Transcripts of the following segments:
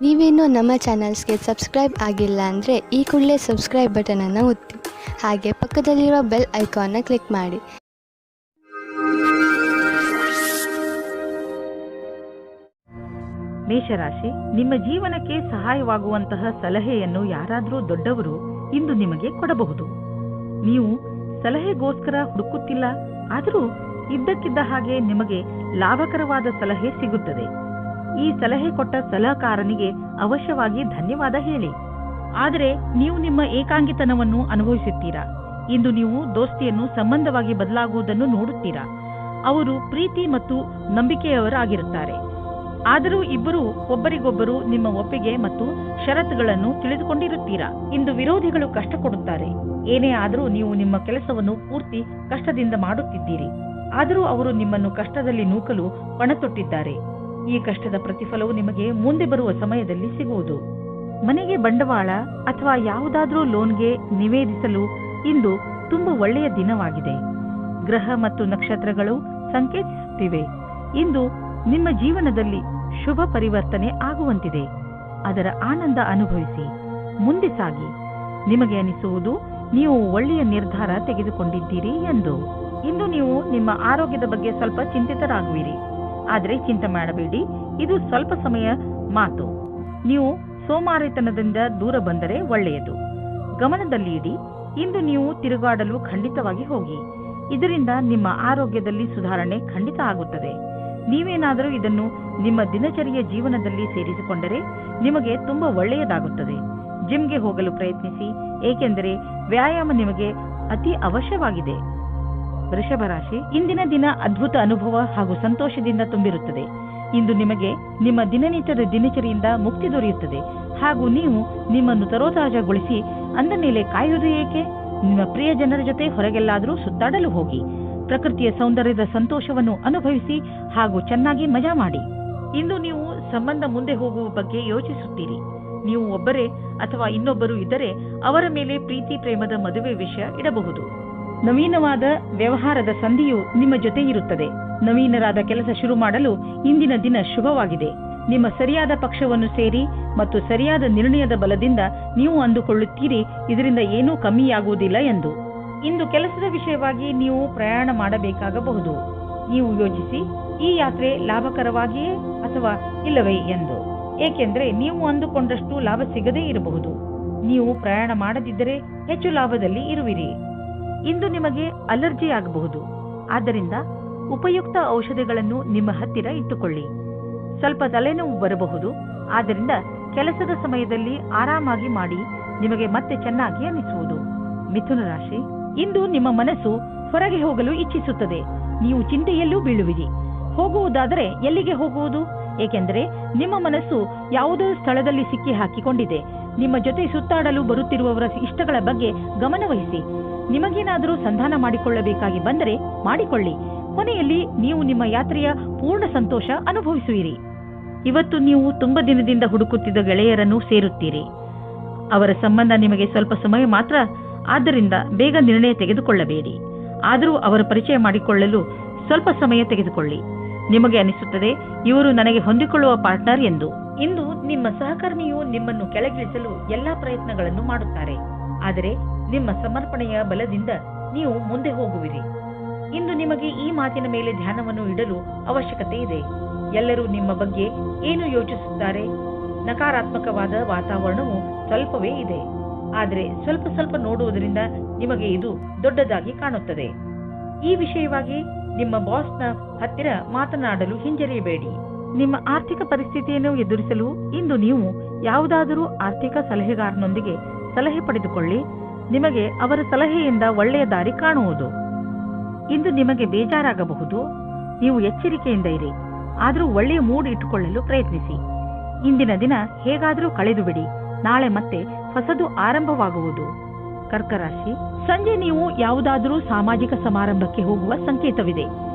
ನೀವೇನೂ ನಮ್ಮ ಚಾನಲ್ಸ್ಗೆ ಸಬ್ಸ್ಕ್ರೈಬ್ ಆಗಿಲ್ಲ ಅಂದರೆ ಈ ಕೂಡಲೇ ಸಬ್ಸ್ಕ್ರೈಬ್ ಬಟನನ್ನು ಒತ್ತಿ ಹಾಗೆ ಪಕ್ಕದಲ್ಲಿರೋ ಬೆಲ್ ಐಕಾನ್ನ ಕ್ಲಿಕ್ ಮಾಡಿ. ಮೇಷರಾಶಿ, ನಿಮ್ಮ ಜೀವನಕ್ಕೆ ಸಹಾಯವಾಗುವಂತಹ ಸಲಹೆಯನ್ನು ಯಾರಾದರೂ ದೊಡ್ಡವರು ಇಂದು ನಿಮಗೆ ಕೊಡಬಹುದು. ನೀವು ಸಲಹೆಗೋಸ್ಕರ ಹುಡುಕುತ್ತಿಲ್ಲ, ಆದರೂ ಇದ್ದಕ್ಕಿದ್ದ ಹಾಗೆ ನಿಮಗೆ ಲಾಭಕರವಾದ ಸಲಹೆ ಸಿಗುತ್ತದೆ. ಈ ಸಲಹೆ ಕೊಟ್ಟ ಸಲಹೆಗಾರನಿಗೆ ಅವಶ್ಯವಾಗಿ ಧನ್ಯವಾದ ಹೇಳಿ. ಆದರೆ ನೀವು ನಿಮ್ಮ ಏಕಾಂಗಿತನವನ್ನು ಅನುಭವಿಸುತ್ತೀರಾ. ಇಂದು ನೀವು ದೋಸ್ತಿಯನ್ನು ಸಂಬಂಧವಾಗಿ ಬದಲಾಗುವುದನ್ನು ನೋಡುತ್ತೀರಾ. ಅವರು ಪ್ರೀತಿ ಮತ್ತು ನಂಬಿಕೆಯವರಾಗಿರುತ್ತಾರೆ. ಆದರೂ ಇಬ್ಬರು ಒಬ್ಬರಿಗೊಬ್ಬರು ನಿಮ್ಮ ಒಪ್ಪಿಗೆ ಮತ್ತು ಷರತ್ತುಗಳನ್ನು ತಿಳಿದುಕೊಂಡಿರುತ್ತೀರಾ. ಇಂದು ವಿರೋಧಿಗಳು ಕಷ್ಟ ಕೊಡುತ್ತಾರೆ. ಏನೇ ಆದರೂ ನೀವು ನಿಮ್ಮ ಕೆಲಸವನ್ನು ಪೂರ್ತಿ ಕಷ್ಟದಿಂದ ಮಾಡುತ್ತಿದ್ದೀರಿ. ಆದರೂ ಅವರು ನಿಮ್ಮನ್ನು ಕಷ್ಟದಲ್ಲಿ ನೂಕಲು ಪಣತೊಟ್ಟಿದ್ದಾರೆ. ಈ ಕಷ್ಟದ ಪ್ರತಿಫಲವು ನಿಮಗೆ ಮುಂದೆ ಬರುವ ಸಮಯದಲ್ಲಿ ಸಿಗುವುದು. ಮನೆಗೆ ಬಂಡವಾಳ ಅಥವಾ ಯಾವುದಾದ್ರೂ ಲೋನ್ಗೆ ನಿವೇದಿಸಲು ಇಂದು ತುಂಬಾ ಒಳ್ಳೆಯ ದಿನವಾಗಿದೆ. ಗ್ರಹ ಮತ್ತು ನಕ್ಷತ್ರಗಳು ಸಂಕೇತಿಸುತ್ತಿವೆ. ಇಂದು ನಿಮ್ಮ ಜೀವನದಲ್ಲಿ ಶುಭ ಪರಿವರ್ತನೆ ಆಗುವಂತಿದೆ. ಅದರ ಆನಂದ ಅನುಭವಿಸಿ ಮುಂದೆ ಸಾಗಿ. ನಿಮಗೆ ಅನಿಸುವುದು ನೀವು ಒಳ್ಳೆಯ ನಿರ್ಧಾರ ತೆಗೆದುಕೊಂಡಿದ್ದೀರಿ ಎಂದು. ಇಂದು ನೀವು ನಿಮ್ಮ ಆರೋಗ್ಯದ ಬಗ್ಗೆ ಸ್ವಲ್ಪ ಚಿಂತಿತರಾಗುವಿರಿ. ಆದರೆ ಚಿಂತೆ ಮಾಡಬೇಡಿ, ಇದು ಸ್ವಲ್ಪ ಸಮಯ ಮಾತು. ನೀವು ಸೋಮಾರಿತನದಿಂದ ದೂರ ಬಂದರೆ ಒಳ್ಳೆಯದು. ಗಮನದಲ್ಲಿ ಇಡಿ, ಇಂದು ನೀವು ತಿರುಗಾಡಲು ಖಂಡಿತವಾಗಿ ಹೋಗಿ. ಇದರಿಂದ ನಿಮ್ಮ ಆರೋಗ್ಯದಲ್ಲಿ ಸುಧಾರಣೆ ಖಂಡಿತ ಆಗುತ್ತದೆ. ನೀವೇನಾದರೂ ಇದನ್ನು ನಿಮ್ಮ ದಿನಚರಿಯ ಜೀವನದಲ್ಲಿ ಸೇರಿಸಿಕೊಂಡರೆ ನಿಮಗೆ ತುಂಬಾ ಒಳ್ಳೆಯದಾಗುತ್ತದೆ. ಜಿಮ್ಗೆ ಹೋಗಲು ಪ್ರಯತ್ನಿಸಿ, ಏಕೆಂದರೆ ವ್ಯಾಯಾಮ ನಿಮಗೆ ಅತಿ ಅವಶ್ಯವಾಗಿದೆ. ವೃಷಭ ರಾಶಿ, ಇಂದಿನ ದಿನ ಅದ್ಭುತ ಅನುಭವ ಹಾಗೂ ಸಂತೋಷದಿಂದ ತುಂಬಿರುತ್ತದೆ. ಇಂದು ನಿಮಗೆ ನಿಮ್ಮ ದಿನನಿತ್ಯದ ದಿನಚರಿಯಿಂದ ಮುಕ್ತಿ ದೊರೆಯುತ್ತದೆ ಹಾಗೂ ನೀವು ನಿಮ್ಮನ್ನು ತರೋತಾಜಾಗೊಳಿಸಿ ಅಂದ ಮೇಲೆ ಕಾಯುವುದು ಏಕೆ? ನಿಮ್ಮ ಪ್ರಿಯ ಜನರ ಜೊತೆ ಹೊರಗೆಲ್ಲಾದರೂ ಸುತ್ತಾಡಲು ಹೋಗಿ. ಪ್ರಕೃತಿಯ ಸೌಂದರ್ಯದ ಸಂತೋಷವನ್ನು ಅನುಭವಿಸಿ ಹಾಗೂ ಚೆನ್ನಾಗಿ ಮಜಾ ಮಾಡಿ. ಇಂದು ನೀವು ಸಂಬಂಧ ಮುಂದೆ ಹೋಗುವ ಬಗ್ಗೆ ಯೋಚಿಸುತ್ತೀರಿ. ನೀವು ಒಬ್ಬರೇ ಅಥವಾ ಇನ್ನೊಬ್ಬರು ಇದ್ದರೆ ಅವರ ಮೇಲೆ ಪ್ರೀತಿ ಪ್ರೇಮದ ಮದುವೆ ವಿಷಯ ಇಡಬಹುದು. ನವೀನವಾದ ವ್ಯವಹಾರದ ಸಂಧಿಯು ನಿಮ್ಮ ಜೊತೆ ಇರುತ್ತದೆ. ನವೀನರಾದ ಕೆಲಸ ಶುರು ಮಾಡಲು ಇಂದಿನ ದಿನ ಶುಭವಾಗಿದೆ. ನಿಮ್ಮ ಸರಿಯಾದ ಪಕ್ಷವನ್ನು ಸೇರಿ ಮತ್ತು ಸರಿಯಾದ ನಿರ್ಣಯದ ಬಲದಿಂದ ನೀವು ಅಂದುಕೊಳ್ಳುತ್ತೀರಿ ಇದರಿಂದ ಏನೂ ಕಮ್ಮಿಯಾಗುವುದಿಲ್ಲ ಎಂದು. ಇಂದು ಕೆಲಸದ ವಿಷಯವಾಗಿ ನೀವು ಪ್ರಯಾಣ ಮಾಡಬೇಕಾಗಬಹುದು. ನೀವು ಯೋಚಿಸಿ, ಈ ಯಾತ್ರೆ ಲಾಭಕರವಾಗಿಯೇ ಅಥವಾ ಇಲ್ಲವೇ ಎಂದು. ಏಕೆಂದರೆ ನೀವು ಅಂದುಕೊಂಡಷ್ಟು ಲಾಭ ಸಿಗದೇ ಇರಬಹುದು. ನೀವು ಪ್ರಯಾಣ ಮಾಡದಿದ್ದರೆ ಹೆಚ್ಚು ಲಾಭದಲ್ಲಿ ಇರುವಿರಿ. ಇಂದು ನಿಮಗೆ ಅಲರ್ಜಿ ಆಗಬಹುದು. ಆದ್ದರಿಂದ ಉಪಯುಕ್ತ ಔಷಧಿಗಳನ್ನು ನಿಮ್ಮ ಹತ್ತಿರ ಇಟ್ಟುಕೊಳ್ಳಿ. ಸ್ವಲ್ಪ ತಲೆನೋವು ಬರಬಹುದು. ಆದ್ದರಿಂದ ಕೆಲಸದ ಸಮಯದಲ್ಲಿ ಆರಾಮಾಗಿ ಮಾಡಿ, ನಿಮಗೆ ಮತ್ತೆ ಚೆನ್ನಾಗಿ ಅನಿಸುವುದು. ಮಿಥುನ ರಾಶಿ, ಇಂದು ನಿಮ್ಮ ಮನಸ್ಸು ಹೊರಗೆ ಹೋಗಲು ಇಚ್ಛಿಸುತ್ತದೆ. ನೀವು ಚಿಂತೆಯಲ್ಲೂ ಬೀಳುವಿರಿ. ಹೋಗುವುದಾದರೆ ಎಲ್ಲಿಗೆ ಹೋಗುವುದು? ಏಕೆಂದರೆ ನಿಮ್ಮ ಮನಸ್ಸು ಯಾವುದೋ ಸ್ಥಳದಲ್ಲಿ ಸಿಕ್ಕಿ ಹಾಕಿಕೊಂಡಿದೆ. ನಿಮ್ಮ ಜೊತೆ ಸುತ್ತಾಡಲು ಬರುತ್ತಿರುವವರ ಇಷ್ಟಗಳ ಬಗ್ಗೆ ಗಮನವಹಿಸಿ. ನಿಮಗೇನಾದರೂ ಸಂಧಾನ ಮಾಡಿಕೊಳ್ಳಬೇಕಾಗಿ ಬಂದರೆ ಮಾಡಿಕೊಳ್ಳಿ. ಕೊನೆಯಲ್ಲಿ ನೀವು ನಿಮ್ಮ ಯಾತ್ರೆಯ ಪೂರ್ಣ ಸಂತೋಷ ಅನುಭವಿಸುವಿರಿ. ಇವತ್ತು ನೀವು ತುಂಬಾ ದಿನದಿಂದ ಹುಡುಕುತ್ತಿದ್ದ ಗೆಳೆಯರನ್ನು ಸೇರುತ್ತೀರಿ. ಅವರ ಸಂಬಂಧ ನಿಮಗೆ ಸ್ವಲ್ಪ ಸಮಯ ಮಾತ್ರ, ಆದ್ದರಿಂದ ಬೇಗ ನಿರ್ಣಯ ತೆಗೆದುಕೊಳ್ಳಬೇಡಿ. ಆದರೂ ಅವರ ಪರಿಚಯ ಮಾಡಿಕೊಳ್ಳಲು ಸ್ವಲ್ಪ ಸಮಯ ತೆಗೆದುಕೊಳ್ಳಿ. ನಿಮಗೆ ಅನಿಸುತ್ತದೆ ಇವರು ನನಗೆ ಹೊಂದಿಕೊಳ್ಳುವ ಪಾರ್ಟ್ನರ್ ಎಂದು. ಇಂದು ನಿಮ್ಮ ಸಹಕರ್ಮಿಯು ನಿಮ್ಮನ್ನು ಕೆಳಗಿಳಿಸಲು ಎಲ್ಲಾ ಪ್ರಯತ್ನಗಳನ್ನು ಮಾಡುತ್ತಾರೆ. ಆದರೆ ನಿಮ್ಮ ಸಮರ್ಪಣೆಯ ಬಲದಿಂದ ನೀವು ಮುಂದೆ ಹೋಗುವಿರಿ. ಇಂದು ನಿಮಗೆ ಈ ಮಾತಿನ ಮೇಲೆ ಧ್ಯಾನವನ್ನು ಇಡಲು ಅವಶ್ಯಕತೆ ಇದೆ. ಎಲ್ಲರೂ ನಿಮ್ಮ ಬಗ್ಗೆ ಏನು ಯೋಚಿಸುತ್ತಾರೆ? ನಕಾರಾತ್ಮಕವಾದ ವಾತಾವರಣವು ಸ್ವಲ್ಪವೇ ಇದೆ. ಆದರೆ ಸ್ವಲ್ಪ ಸ್ವಲ್ಪ ನೋಡುವುದರಿಂದ ನಿಮಗೆ ಇದು ದೊಡ್ಡದಾಗಿ ಕಾಣುತ್ತದೆ. ಈ ವಿಷಯವಾಗಿ ನಿಮ್ಮ ಬಾಸ್ನ ಹತ್ತಿರ ಮಾತನಾಡಲು ಹಿಂಜರಿಯಬೇಡಿ. ನಿಮ್ಮ ಆರ್ಥಿಕ ಪರಿಸ್ಥಿತಿಯನ್ನು ಎದುರಿಸಲು ಇಂದು ನೀವು ಯಾವುದಾದರೂ ಆರ್ಥಿಕ ಸಲಹೆಗಾರನೊಂದಿಗೆ ಸಲಹೆ ಪಡೆದುಕೊಳ್ಳಿ. ನಿಮಗೆ ಅವರ ಸಲಹೆಯಿಂದ ಒಳ್ಳೆಯ ದಾರಿ ಕಾಣುವುದು. ಇಂದು ನಿಮಗೆ ಬೇಜಾರಾಗಬಹುದು. ನೀವು ಎಚ್ಚರಿಕೆಯಿಂದ ಇರಿ. ಆದರೂ ಒಳ್ಳೆಯ ಮೂಡ್ ಇಟ್ಟುಕೊಳ್ಳಲು ಪ್ರಯತ್ನಿಸಿ. ಇಂದಿನ ದಿನ ಹೇಗಾದರೂ ಕಳೆದು ಬಿಡಿ. ನಾಳೆ ಮತ್ತೆ ಹೊಸದು ಆರಂಭವಾಗುವುದು. ಕರ್ಕರಾಶಿ, ಸಂಜೆ ನೀವು ಯಾವುದಾದರೂ ಸಾಮಾಜಿಕ ಸಮಾರಂಭಕ್ಕೆ ಹೋಗುವ ಸಂಕೇತವಿದೆ.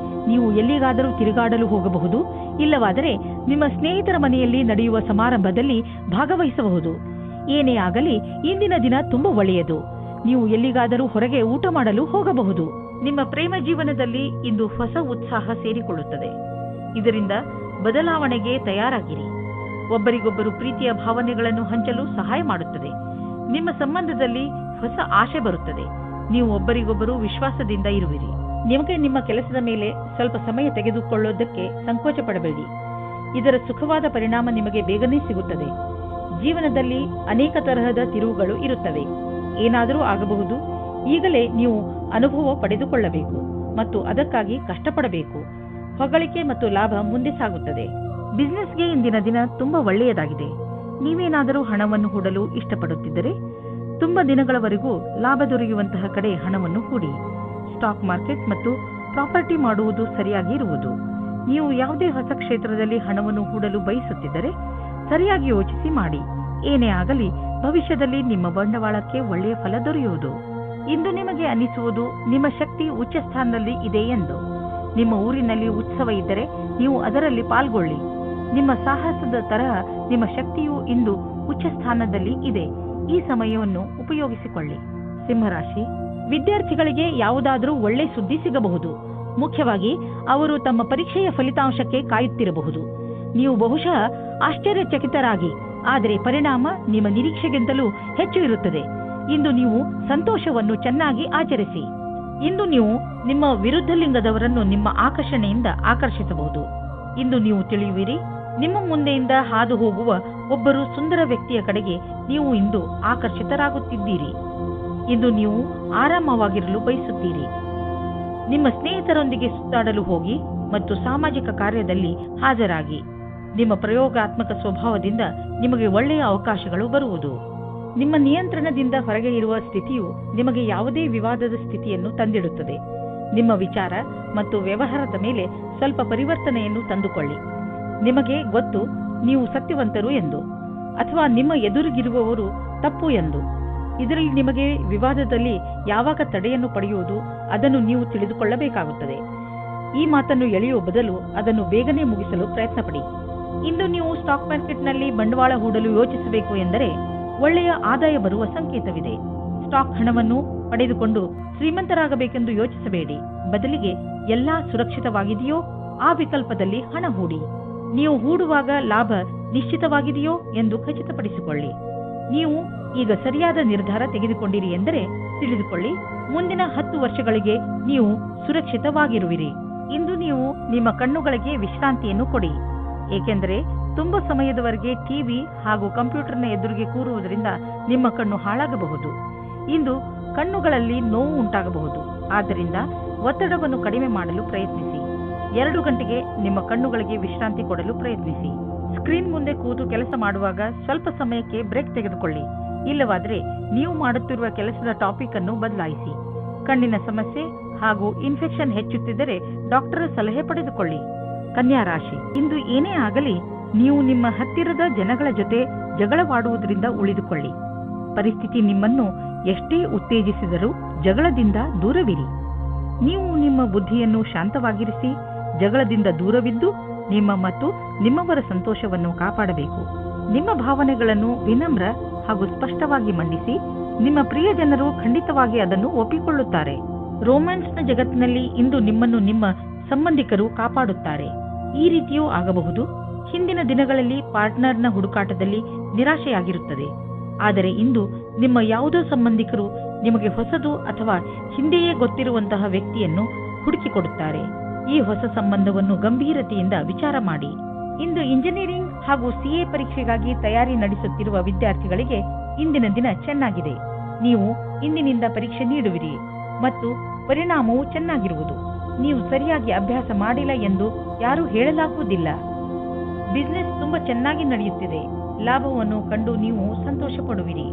ನೀವು ಎಲ್ಲಿಗಾದರೂ ತಿರುಗಾಡಲು ಹೋಗಬಹುದು. ಇಲ್ಲವಾದರೆ ನಿಮ್ಮ ಸ್ನೇಹಿತರ ಮನೆಯಲ್ಲಿ ನಡೆಯುವ ಸಮಾರಂಭದಲ್ಲಿ ಭಾಗವಹಿಸಬಹುದು. ಏನೇ ಆಗಲಿ ಇಂದಿನ ದಿನ ತುಂಬಾ ಒಳ್ಳೆಯದು. ನೀವು ಎಲ್ಲಿಗಾದರೂ ಹೊರಗೆ ಊಟ ಮಾಡಲು ಹೋಗಬಹುದು. ನಿಮ್ಮ ಪ್ರೇಮ ಜೀವನದಲ್ಲಿ ಇಂದು ಹೊಸ ಉತ್ಸಾಹ ಸೇರಿಕೊಳ್ಳುತ್ತದೆ. ಇದರಿಂದ ಬದಲಾವಣೆಗೆ ತಯಾರಾಗಿರಿ. ಒಬ್ಬರಿಗೊಬ್ಬರು ಪ್ರೀತಿಯ ಭಾವನೆಗಳನ್ನು ಹಂಚಲು ಸಹಾಯ ಮಾಡುತ್ತದೆ. ನಿಮ್ಮ ಸಂಬಂಧದಲ್ಲಿ ಹೊಸ ಆಶೆ ಬರುತ್ತದೆ. ನೀವು ಒಬ್ಬರಿಗೊಬ್ಬರು ವಿಶ್ವಾಸದಿಂದ ಇರುವಿರಿ. ನಿಮಗೆ ನಿಮ್ಮ ಕೆಲಸದ ಮೇಲೆ ಸ್ವಲ್ಪ ಸಮಯ ತೆಗೆದುಕೊಳ್ಳೋದಕ್ಕೆ ಸಂಕೋಚ ಪಡಬೇಡಿ. ಇದರ ಸುಖವಾದ ಪರಿಣಾಮ ನಿಮಗೆ ಬೇಗನೆ ಸಿಗುತ್ತದೆ. ಜೀವನದಲ್ಲಿ ಅನೇಕ ತರಹದ ತಿರುವುಗಳು ಇರುತ್ತವೆ. ಏನಾದರೂ ಆಗಬಹುದು. ಈಗಲೇ ನೀವು ಅನುಭವ ಪಡೆದುಕೊಳ್ಳಬೇಕು ಮತ್ತು ಅದಕ್ಕಾಗಿ ಕಷ್ಟಪಡಬೇಕು. ಹೊಗಳಿಕೆ ಮತ್ತು ಲಾಭ ಮುಂದೆ ಸಾಗುತ್ತದೆ. ಬಿಸ್ನೆಸ್ಗೆ ಇಂದಿನ ದಿನ ತುಂಬಾ ಒಳ್ಳೆಯದಾಗಿದೆ. ನೀವೇನಾದರೂ ಹಣವನ್ನು ಹೂಡಲು ಇಷ್ಟಪಡುತ್ತಿದ್ದರೆ ತುಂಬಾ ದಿನಗಳವರೆಗೂ ಲಾಭ ದೊರೆಯುವಂತಹ ಕಡೆ ಹಣವನ್ನು ಹೂಡಿ. ಸ್ಟಾಕ್ ಮಾರ್ಕೆಟ್ ಮತ್ತು ಪ್ರಾಪರ್ಟಿ ಮಾಡುವುದು ಸರಿಯಾಗಿ ಇರುವುದು. ನೀವು ಯಾವುದೇ ಹೊಸ ಕ್ಷೇತ್ರದಲ್ಲಿ ಹಣವನ್ನು ಹೂಡಲು ಬಯಸುತ್ತಿದ್ದರೆ ಸರಿಯಾಗಿ ಯೋಚಿಸಿ ಮಾಡಿ. ಏನೇ ಆಗಲಿ ಭವಿಷ್ಯದಲ್ಲಿ ನಿಮ್ಮ ಬಂಡವಾಳಕ್ಕೆ ಒಳ್ಳೆಯ ಫಲ ದೊರೆಯುವುದು. ಇಂದು ನಿಮಗೆ ಅನಿಸುವುದು ನಿಮ್ಮ ಶಕ್ತಿ ಉಚ್ಚ ಸ್ಥಾನದಲ್ಲಿ ಇದೆ ಎಂದು. ನಿಮ್ಮ ಊರಿನಲ್ಲಿ ಉತ್ಸವ ಇದ್ದರೆ ನೀವು ಅದರಲ್ಲಿ ಪಾಲ್ಗೊಳ್ಳಿ. ನಿಮ್ಮ ಸಾಹಸದ ತರಹ ನಿಮ್ಮ ಶಕ್ತಿಯು ಇಂದು ಉಚ್ಚ ಸ್ಥಾನದಲ್ಲಿ ಇದೆ. ಈ ಸಮಯವನ್ನು ಉಪಯೋಗಿಸಿಕೊಳ್ಳಿ. ಸಿಂಹರಾಶಿ, ವಿದ್ಯಾರ್ಥಿಗಳಿಗೆ ಯಾವುದಾದರೂ ಒಳ್ಳೆ ಸುದ್ದಿ ಸಿಗಬಹುದು. ಮುಖ್ಯವಾಗಿ ಅವರು ತಮ್ಮ ಪರೀಕ್ಷೆಯ ಫಲಿತಾಂಶಕ್ಕೆ ಕಾಯುತ್ತಿರಬಹುದು. ನೀವು ಬಹುಶಃ ಆಶ್ಚರ್ಯಚಕಿತರಾಗಿ, ಆದರೆ ಪರಿಣಾಮ ನಿಮ್ಮ ನಿರೀಕ್ಷೆಗಿಂತಲೂ ಹೆಚ್ಚು ಇರುತ್ತದೆ. ಇಂದು ನೀವು ಸಂತೋಷವನ್ನು ಚೆನ್ನಾಗಿ ಆಚರಿಸಿ. ಇಂದು ನೀವು ನಿಮ್ಮ ವಿರುದ್ಧ ಲಿಂಗದವರನ್ನು ನಿಮ್ಮ ಆಕರ್ಷಣೆಯಿಂದ ಆಕರ್ಷಿಸಬಹುದು. ಇಂದು ನೀವು ತಿಳಿಯುವಿರಿ, ನಿಮ್ಮ ಮುಂದೆಯಿಂದ ಹಾದು ಹೋಗುವ ಒಬ್ಬರು ಸುಂದರ ವ್ಯಕ್ತಿಯ ಕಡೆಗೆ ನೀವು ಇಂದು ಆಕರ್ಷಿತರಾಗುತ್ತಿದ್ದೀರಿ. ಇಂದು ನೀವು ಆರಾಮವಾಗಿರಲು ಬಯಸುತ್ತೀರಿ. ನಿಮ್ಮ ಸ್ನೇಹಿತರೊಂದಿಗೆ ಸುತ್ತಾಡಲು ಹೋಗಿ ಮತ್ತು ಸಾಮಾಜಿಕ ಕಾರ್ಯದಲ್ಲಿ ಹಾಜರಾಗಿ. ನಿಮ್ಮ ಪ್ರಯೋಗಾತ್ಮಕ ಸ್ವಭಾವದಿಂದ ನಿಮಗೆ ಒಳ್ಳೆಯ ಅವಕಾಶಗಳು ಬರುವುದು. ನಿಮ್ಮ ನಿಯಂತ್ರಣದಿಂದ ಹೊರಗೆ ಇರುವ ಸ್ಥಿತಿಯು ನಿಮಗೆ ಯಾವುದೇ ವಿವಾದದ ಸ್ಥಿತಿಯನ್ನು ತಂದಿಡುತ್ತದೆ. ನಿಮ್ಮ ವಿಚಾರ ಮತ್ತು ವ್ಯವಹಾರದ ಮೇಲೆ ಸ್ವಲ್ಪ ಪರಿವರ್ತನೆಯನ್ನು ತಂದುಕೊಳ್ಳಿ. ನಿಮಗೆ ಗೊತ್ತು ನೀವು ಸತ್ಯವಂತರು ಎಂದು, ಅಥವಾ ನಿಮ್ಮ ಎದುರಿಗಿರುವವರು ತಪ್ಪು ಎಂದು. ಇದರಲ್ಲಿ ನಿಮಗೆ ವಿವಾದದಲ್ಲಿ ಯಾವಾಗ ತಡೆಯನ್ನು ಪಡೆಯುವುದು ಅದನ್ನು ನೀವು ತಿಳಿದುಕೊಳ್ಳಬೇಕಾಗುತ್ತದೆ. ಈ ಮಾತನ್ನು ಎಳೆಯುವ ಬದಲು ಅದನ್ನು ಬೇಗನೆ ಮುಗಿಸಲು ಪ್ರಯತ್ನಪಡಿ. ಇಂದು ನೀವು ಸ್ಟಾಕ್ ಮಾರ್ಕೆಟ್ನಲ್ಲಿ ಬಂಡವಾಳ ಹೂಡಲು ಯೋಚಿಸಬೇಕು ಎಂದರೆ ಒಳ್ಳೆಯ ಆದಾಯ ಬರುವ ಸಂಕೇತವಿದೆ. ಸ್ಟಾಕ್ ಹಣವನ್ನು ಪಡೆದುಕೊಂಡು ಶ್ರೀಮಂತರಾಗಬೇಕೆಂದು ಯೋಚಿಸಬೇಡಿ. ಬದಲಿಗೆ ಎಲ್ಲಾ ಸುರಕ್ಷಿತವಾಗಿದೆಯೋ ಆ ವಿಕಲ್ಪದಲ್ಲಿ ಹಣ ಹೂಡಿ. ನೀವು ಹೂಡುವಾಗ ಲಾಭ ನಿಶ್ಚಿತವಾಗಿದೆಯೋ ಎಂದು ಖಚಿತಪಡಿಸಿಕೊಳ್ಳಿ. ನೀವು ಈಗ ಸರಿಯಾದ ನಿರ್ಧಾರ ತೆಗೆದುಕೊಂಡಿರಿ ಎಂದರೆ ತಿಳಿದುಕೊಳ್ಳಿ, ಮುಂದಿನ 10 ವರ್ಷಗಳಿಗೆ ನೀವು ಸುರಕ್ಷಿತವಾಗಿರುವಿರಿ. ಇಂದು ನೀವು ನಿಮ್ಮ ಕಣ್ಣುಗಳಿಗೆ ವಿಶ್ರಾಂತಿಯನ್ನು ಕೊಡಿ. ಏಕೆಂದರೆ ತುಂಬಾ ಸಮಯದವರೆಗೆ ಟಿವಿ ಹಾಗೂ ಕಂಪ್ಯೂಟರ್ನ ಎದುರಿಗೆ ಕೂರುವುದರಿಂದ ನಿಮ್ಮ ಕಣ್ಣು ಹಾಳಾಗಬಹುದು. ಇಂದು ಕಣ್ಣುಗಳಲ್ಲಿ ನೋವು ಉಂಟಾಗಬಹುದು. ಆದ್ದರಿಂದ ಒತ್ತಡವನ್ನು ಕಡಿಮೆ ಮಾಡಲು ಪ್ರಯತ್ನಿಸಿ. 2 ಗಂಟೆಗೆ ನಿಮ್ಮ ಕಣ್ಣುಗಳಿಗೆ ವಿಶ್ರಾಂತಿ ಕೊಡಲು ಪ್ರಯತ್ನಿಸಿ. ಸ್ಕ್ರೀನ್ ಮುಂದೆ ಕೂತು ಕೆಲಸ ಮಾಡುವಾಗ ಸ್ವಲ್ಪ ಸಮಯಕ್ಕೆ ಬ್ರೇಕ್ ತೆಗೆದುಕೊಳ್ಳಿ. ಇಲ್ಲವಾದರೆ ನೀವು ಮಾಡುತ್ತಿರುವ ಕೆಲಸದ ಟಾಪಿಕ್ ಅನ್ನು ಬದಲಾಯಿಸಿ. ಕಣ್ಣಿನ ಸಮಸ್ಯೆ ಹಾಗೂ ಇನ್ಫೆಕ್ಷನ್ ಹೆಚ್ಚುತ್ತಿದ್ದರೆ ಡಾಕ್ಟರ್ ಸಲಹೆ ಪಡೆದುಕೊಳ್ಳಿ. ಕನ್ಯಾ ರಾಶಿ, ಇಂದು ಏನೇ ಆಗಲಿ ನೀವು ನಿಮ್ಮ ಹತ್ತಿರದ ಜನಗಳ ಜೊತೆ ಜಗಳವಾಡುವುದರಿಂದ ಉಳಿದುಕೊಳ್ಳಿ. ಪರಿಸ್ಥಿತಿ ನಿಮ್ಮನ್ನು ಎಷ್ಟೇ ಉತ್ತೇಜಿಸಿದರೂ ಜಗಳದಿಂದ ದೂರವಿರಿ. ನೀವು ನಿಮ್ಮ ಬುದ್ಧಿಯನ್ನು ಶಾಂತವಾಗಿರಿಸಿ ಜಗಳದಿಂದ ದೂರವಿದ್ದು ನಿಮ್ಮ ಮತ್ತು ನಿಮ್ಮವರ ಸಂತೋಷವನ್ನು ಕಾಪಾಡಬೇಕು. ನಿಮ್ಮ ಭಾವನೆಗಳನ್ನು ವಿನಮ್ರ ಹಾಗೂ ಸ್ಪಷ್ಟವಾಗಿ ಮಂಡಿಸಿ. ನಿಮ್ಮ ಪ್ರಿಯ ಜನರು ಖಂಡಿತವಾಗಿ ಅದನ್ನು ಒಪ್ಪಿಕೊಳ್ಳುತ್ತಾರೆ. ರೋಮ್ಯಾನ್ಸ್ನ ಜಗತ್ತಿನಲ್ಲಿ ಇಂದು ನಿಮ್ಮನ್ನು ನಿಮ್ಮ ಸಂಬಂಧಿಕರು ಕಾಪಾಡುತ್ತಾರೆ. ಈ ರೀತಿಯೂ ಆಗಬಹುದು. ಹಿಂದಿನ ದಿನಗಳಲ್ಲಿ ಪಾರ್ಟ್ನರ್ನ ಹುಡುಕಾಟದಲ್ಲಿ ನಿರಾಶೆಯಾಗಿರುತ್ತದೆ. ಆದರೆ ಇಂದು ನಿಮ್ಮ ಯಾವುದೋ ಸಂಬಂಧಿಕರು ನಿಮಗೆ ಹೊಸದು ಅಥವಾ ಹಿಂದೆಯೇ ಗೊತ್ತಿರುವಂತಹ ವ್ಯಕ್ತಿಯನ್ನು ಹುಡುಕಿಕೊಡುತ್ತಾರೆ. ಈ ಹೊಸ ಸಂಬಂಧವನ್ನು ಗಂಭೀರತೆಯಿಂದ ವಿಚಾರ ಮಾಡಿ. ಇಂದು ಇಂಜಿನಿಯರಿಂಗ್ ಹಾಗೂ ಸಿಎ ಪರೀಕ್ಷೆಗಾಗಿ ತಯಾರಿ ನಡೆಸುತ್ತಿರುವ ವಿದ್ಯಾರ್ಥಿಗಳಿಗೆ ಇಂದಿನ ದಿನ ಚೆನ್ನಾಗಿದೆ. ನೀವು ಇಂದಿನಿಂದ ಪರೀಕ್ಷೆ ನೀಡುವಿರಿ ಮತ್ತು ಪರಿಣಾಮವು ಚೆನ್ನಾಗಿರುವುದು. ನೀವು ಸರಿಯಾಗಿ ಅಭ್ಯಾಸ ಮಾಡಿಲ್ಲ ಎಂದು ಯಾರೂ ಹೇಳಲಾಗುವುದಿಲ್ಲ. ಬಿಸ್ನೆಸ್ ತುಂಬಾ ಚೆನ್ನಾಗಿ ನಡೆಯುತ್ತಿದೆ. ಲಾಭವನ್ನು ಕಂಡು ನೀವು ಸಂತೋಷ ಪಡುವಿರಿ.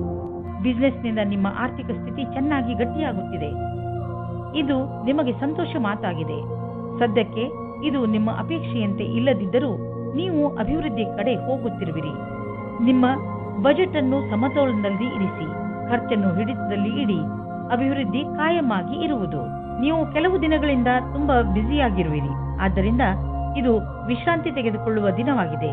ಬಿಸ್ನೆಸ್ನಿಂದ ನಿಮ್ಮ ಆರ್ಥಿಕ ಸ್ಥಿತಿ ಚೆನ್ನಾಗಿ ಗಟ್ಟಿಯಾಗುತ್ತಿದೆ. ಇದು ನಿಮಗೆ ಸಂತೋಷ ಮಾತಾಗಿದೆ. ಸದ್ಯಕ್ಕೆ ಇದು ನಿಮ್ಮ ಅಪೇಕ್ಷೆಯಂತೆ ಇಲ್ಲದಿದ್ದರೂ ನೀವು ಅಭಿವೃದ್ಧಿ ಕಡೆ ಹೋಗುತ್ತಿರುವಿರಿ. ನಿಮ್ಮ ಬಜೆಟ್ ಅನ್ನು ಸಮತೋಲನದಲ್ಲಿ ಇರಿಸಿ. ಖರ್ಚನ್ನು ಹಿಡಿತದಲ್ಲಿ ಇಡಿ. ಅಭಿವೃದ್ಧಿ ಕಾಯಮಾಗಿ ಇರುವುದು. ನೀವು ಕೆಲವು ದಿನಗಳಿಂದ ತುಂಬಾ ಬ್ಯುಸಿಯಾಗಿರುವಿರಿ. ಆದ್ದರಿಂದ ಇದು ವಿಶ್ರಾಂತಿ ತೆಗೆದುಕೊಳ್ಳುವ ದಿನವಾಗಿದೆ.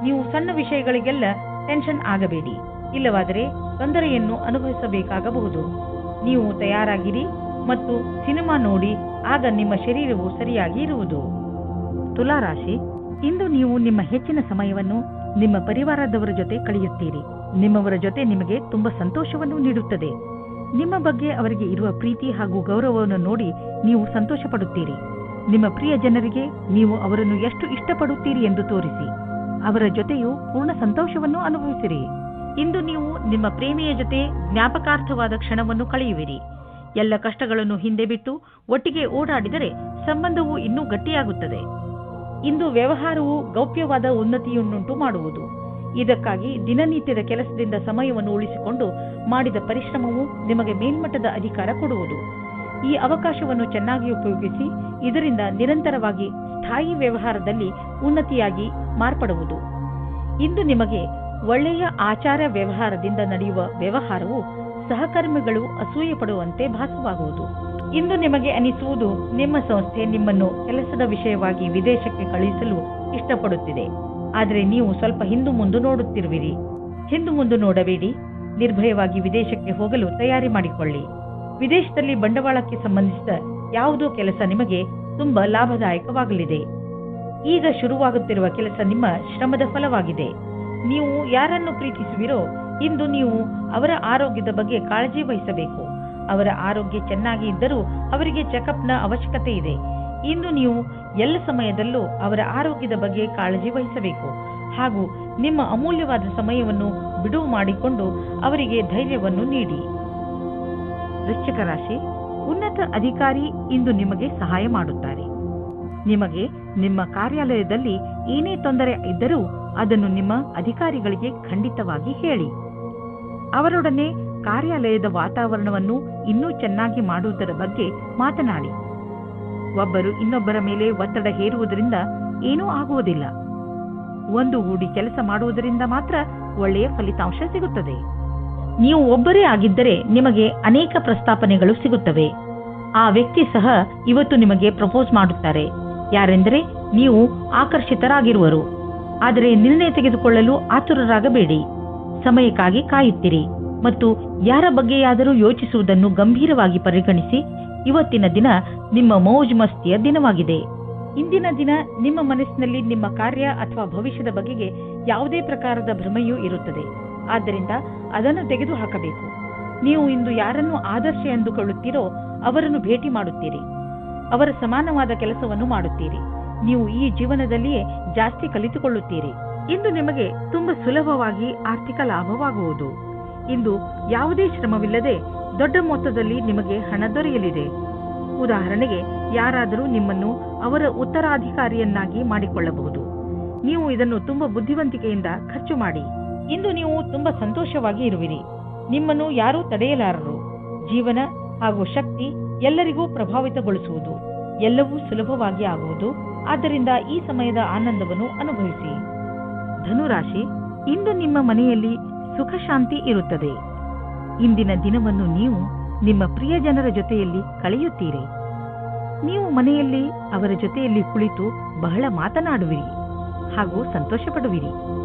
ನೀವು ಸಣ್ಣ ವಿಷಯಗಳಿಗೆಲ್ಲ ಟೆನ್ಷನ್ ಆಗಬೇಡಿ. ಇಲ್ಲವಾದರೆ ತೊಂದರೆಯನ್ನು ಅನುಭವಿಸಬೇಕಾಗಬಹುದು. ನೀವು ತಯಾರಾಗಿರಿ ಮತ್ತು ಸಿನಿಮಾ ನೋಡಿ. ಆಗ ನಿಮ್ಮ ಶರೀರವು ಸರಿಯಾಗಿ ಇರುವುದು. ತುಲಾ ರಾಶಿ, ಇಂದು ನೀವು ನಿಮ್ಮ ಹೆಚ್ಚಿನ ಸಮಯವನ್ನು ನಿಮ್ಮ ಪರಿವಾರದವರ ಜೊತೆ ಕಳೆಯುತ್ತೀರಿ. ನಿಮ್ಮವರ ಜೊತೆ ನಿಮಗೆ ತುಂಬಾ ಸಂತೋಷವನ್ನು ನೀಡುತ್ತದೆ. ನಿಮ್ಮ ಬಗ್ಗೆ ಅವರಿಗೆ ಇರುವ ಪ್ರೀತಿ ಹಾಗೂ ಗೌರವವನ್ನು ನೋಡಿ ನೀವು ಸಂತೋಷ ಪಡುತ್ತೀರಿ. ನಿಮ್ಮ ಪ್ರಿಯ ಜನರಿಗೆ ನೀವು ಅವರನ್ನು ಎಷ್ಟು ಇಷ್ಟಪಡುತ್ತೀರಿ ಎಂದು ತೋರಿಸಿ. ಅವರ ಜೊತೆಯೂ ಪೂರ್ಣ ಸಂತೋಷವನ್ನು ಅನುಭವಿಸಿರಿ. ಇಂದು ನೀವು ನಿಮ್ಮ ಪ್ರೇಮಿಯ ಜೊತೆ ಜ್ಞಾಪಕಾರ್ಥವಾದ ಕ್ಷಣವನ್ನು ಕಳೆಯುವಿರಿ. ಎಲ್ಲ ಕಷ್ಟಗಳನ್ನು ಹಿಂದೆ ಬಿಟ್ಟು ಒಟ್ಟಿಗೆ ಓಡಾಡಿದರೆ ಸಂಬಂಧವು ಇನ್ನೂ ಗಟ್ಟಿಯಾಗುತ್ತದೆ. ಇಂದು ವ್ಯವಹಾರವು ಗೌಪ್ಯವಾದ ಉನ್ನತಿಯನ್ನುಂಟು ಮಾಡುವುದು. ಇದಕ್ಕಾಗಿ ದಿನನಿತ್ಯದ ಕೆಲಸದಿಂದ ಸಮಯವನ್ನು ಉಳಿಸಿಕೊಂಡು ಮಾಡಿದ ಪರಿಶ್ರಮವು ನಿಮಗೆ ಮೇಲ್ಮಟ್ಟದ ಅಧಿಕಾರ ಕೊಡುವುದು. ಈ ಅವಕಾಶವನ್ನು ಚೆನ್ನಾಗಿ ಉಪಯೋಗಿಸಿ ಇದರಿಂದ ನಿರಂತರವಾಗಿ ಸ್ಥಾಯಿ ವ್ಯವಹಾರದಲ್ಲಿ ಉನ್ನತಿಯಾಗಿ ಮಾರ್ಪಡುವುದು. ಇಂದು ನಿಮಗೆ ಒಳ್ಳೆಯ ಆಚಾರ ವ್ಯವಹಾರದಿಂದ ನಡೆಯುವ ವ್ಯವಹಾರವು ಸಹಕರ್ಮಿಗಳು ಅಸೂಯೆ ಪಡುವಂತೆ ಭಾಸವಾಗುವುದು. ಇಂದು ನಿಮಗೆ ಅನಿಸುವುದು ನಿಮ್ಮ ಸಂಸ್ಥೆ ನಿಮ್ಮನ್ನು ಕೆಲಸದ ವಿಷಯವಾಗಿ ವಿದೇಶಕ್ಕೆ ಕಳುಹಿಸಲು ಇಷ್ಟಪಡುತ್ತಿದೆ. ಆದರೆ ನೀವು ಸ್ವಲ್ಪ ಹಿಂದು ಮುಂದು ನೋಡುತ್ತಿರುವಿರಿ. ಹಿಂದು ಮುಂದು ನೋಡಬೇಡಿ. ನಿರ್ಭಯವಾಗಿ ವಿದೇಶಕ್ಕೆ ಹೋಗಲು ತಯಾರಿ ಮಾಡಿಕೊಳ್ಳಿ. ವಿದೇಶದಲ್ಲಿ ಬಂಡವಾಳಕ್ಕೆ ಸಂಬಂಧಿಸಿದ ಯಾವುದೋ ಕೆಲಸ ನಿಮಗೆ ತುಂಬಾ ಲಾಭದಾಯಕವಾಗಲಿದೆ. ಈಗ ಶುರುವಾಗುತ್ತಿರುವ ಕೆಲಸ ನಿಮ್ಮ ಶ್ರಮದ ಫಲವಾಗಿದೆ. ನೀವು ಯಾರನ್ನು ಪ್ರೀತಿಸುವಿರೋ ಇಂದು ನೀವು ಅವರ ಆರೋಗ್ಯದ ಬಗ್ಗೆ ಕಾಳಜಿ ವಹಿಸಬೇಕು. ಅವರ ಆರೋಗ್ಯ ಚೆನ್ನಾಗಿ ಇದ್ದರೂ ಅವರಿಗೆ ಚೆಕಪ್ನ ಅವಶ್ಯಕತೆ ಇದೆ. ಇಂದು ನೀವು ಎಲ್ಲ ಸಮಯದಲ್ಲೂ ಅವರ ಆರೋಗ್ಯದ ಬಗ್ಗೆ ಕಾಳಜಿ ವಹಿಸಬೇಕು ಹಾಗೂ ನಿಮ್ಮ ಅಮೂಲ್ಯವಾದ ಸಮಯವನ್ನು ಬಿಡುವು ಮಾಡಿಕೊಂಡು ಅವರಿಗೆ ಧೈರ್ಯವನ್ನು ನೀಡಿ. ವೃಶ್ಚಿಕ ರಾಶಿ, ಉನ್ನತ ಅಧಿಕಾರಿ ಇಂದು ನಿಮಗೆ ಸಹಾಯ ಮಾಡುತ್ತಾರೆ. ನಿಮಗೆ ನಿಮ್ಮ ಕಾರ್ಯಾಲಯದಲ್ಲಿ ಏನೇ ತೊಂದರೆ ಇದ್ದರೂ ಅದನ್ನು ನಿಮ್ಮ ಅಧಿಕಾರಿಗಳಿಗೆ ಖಂಡಿತವಾಗಿ ಹೇಳಿ. ಅವರೊಡನೆ ಕಾರ್ಯಾಲಯದ ವಾತಾವರಣವನ್ನು ಇನ್ನೂ ಚೆನ್ನಾಗಿ ಮಾಡುವುದರ ಬಗ್ಗೆ ಮಾತನಾಡಿ. ಒಬ್ಬರು ಇನ್ನೊಬ್ಬರ ಮೇಲೆ ಒತ್ತಡ ಹೇರುವುದರಿಂದ ಏನೂ ಆಗುವುದಿಲ್ಲ. ಒಂದುಗೂಡಿ ಕೆಲಸ ಮಾಡುವುದರಿಂದ ಮಾತ್ರ ಒಳ್ಳೆಯ ಫಲಿತಾಂಶ ಸಿಗುತ್ತದೆ. ನೀವು ಒಬ್ಬರೇ ಆಗಿದ್ದರೆ ನಿಮಗೆ ಅನೇಕ ಪ್ರಸ್ತಾಪನೆಗಳು ಸಿಗುತ್ತವೆ. ಆ ವ್ಯಕ್ತಿ ಸಹ ಇವತ್ತು ನಿಮಗೆ ಪ್ರಪೋಸ್ ಮಾಡುತ್ತಾರೆ. ಯಾರೆಂದರೆ ನೀವು ಆಕರ್ಷಿತರಾಗಿರುವರು. ಆದರೆ ನಿರ್ಣಯ ತೆಗೆದುಕೊಳ್ಳಲು ಆತುರರಾಗಬೇಡಿ. ಸಮಯಕ್ಕಾಗಿ ಕಾಯುತ್ತಿರಿ ಮತ್ತು ಯಾರ ಬಗ್ಗೆಯಾದರೂ ಯೋಚಿಸುವುದನ್ನು ಗಂಭೀರವಾಗಿ ಪರಿಗಣಿಸಿ. ಇವತ್ತಿನ ದಿನ ನಿಮ್ಮ ಮೌಜ್ ಮಸ್ತಿಯ ದಿನವಾಗಿದೆ. ಇಂದಿನ ದಿನ ನಿಮ್ಮ ಮನಸ್ಸಿನಲ್ಲಿ ನಿಮ್ಮ ಕಾರ್ಯ ಅಥವಾ ಭವಿಷ್ಯದ ಬಗೆಗೆ ಯಾವುದೇ ಪ್ರಕಾರದ ಭ್ರಮೆಯೂ ಇರುತ್ತದೆ. ಆದ್ದರಿಂದ ಅದನ್ನು ತೆಗೆದುಹಾಕಬೇಕು. ನೀವು ಇಂದು ಯಾರನ್ನು ಆದರ್ಶ ಎಂದುಕೊಳ್ಳುತ್ತೀರೋ ಅವರನ್ನು ಭೇಟಿ ಮಾಡುತ್ತೀರಿ. ಅವರ ಸಮಾನವಾದ ಕೆಲಸವನ್ನು ಮಾಡುತ್ತೀರಿ. ನೀವು ಈ ಜೀವನದಲ್ಲಿಯೇ ಜಾಸ್ತಿ ಕಲಿತುಕೊಳ್ಳುತ್ತೀರಿ. ಇಂದು ನಿಮಗೆ ತುಂಬಾ ಸುಲಭವಾಗಿ ಆರ್ಥಿಕ ಲಾಭವಾಗುವುದು. ಇಂದು ಯಾವುದೇ ಶ್ರಮವಿಲ್ಲದೆ ದೊಡ್ಡ ಮೊತ್ತದಲ್ಲಿ ನಿಮಗೆ ಹಣ ದೊರೆಯಲಿದೆ. ಉದಾಹರಣೆಗೆ, ಯಾರಾದರೂ ನಿಮ್ಮನ್ನು ಅವರ ಉತ್ತರಾಧಿಕಾರಿಯನ್ನಾಗಿ ಮಾಡಿಕೊಳ್ಳಬಹುದು. ನೀವು ಇದನ್ನು ತುಂಬಾ ಬುದ್ಧಿವಂತಿಕೆಯಿಂದ ಖರ್ಚು ಮಾಡಿ. ಇಂದು ನೀವು ತುಂಬಾ ಸಂತೋಷವಾಗಿ ಇರುವಿರಿ. ನಿಮ್ಮನ್ನು ಯಾರೂ ತಡೆಯಲಾರರು. ಜೀವನ ಹಾಗೂ ಶಕ್ತಿ ಎಲ್ಲರಿಗೂ ಪ್ರಭಾವಿತಗೊಳಿಸುವುದು. ಎಲ್ಲವೂ ಸುಲಭವಾಗಿ ಆಗುವುದು. ಆದ್ದರಿಂದ ಈ ಸಮಯದ ಆನಂದವನ್ನು ಅನುಭವಿಸಿ. ಧನುರಾಶಿ, ಇಂದು ನಿಮ್ಮ ಮನೆಯಲ್ಲಿ ಸುಖ ಶಾಂತಿ ಇರುತ್ತದೆ. ಇಂದಿನ ದಿನವನ್ನು ನೀವು ನಿಮ್ಮ ಪ್ರಿಯ ಜನರ ಜೊತೆಯಲ್ಲಿ ಕಳೆಯುತ್ತೀರಿ. ನೀವು ಮನೆಯಲ್ಲಿ ಅವರ ಜೊತೆಯಲ್ಲಿ ಕುಳಿತು ಬಹಳ ಮಾತನಾಡುವಿರಿ ಹಾಗೂ ಸಂತೋಷ ಪಡುವಿರಿ.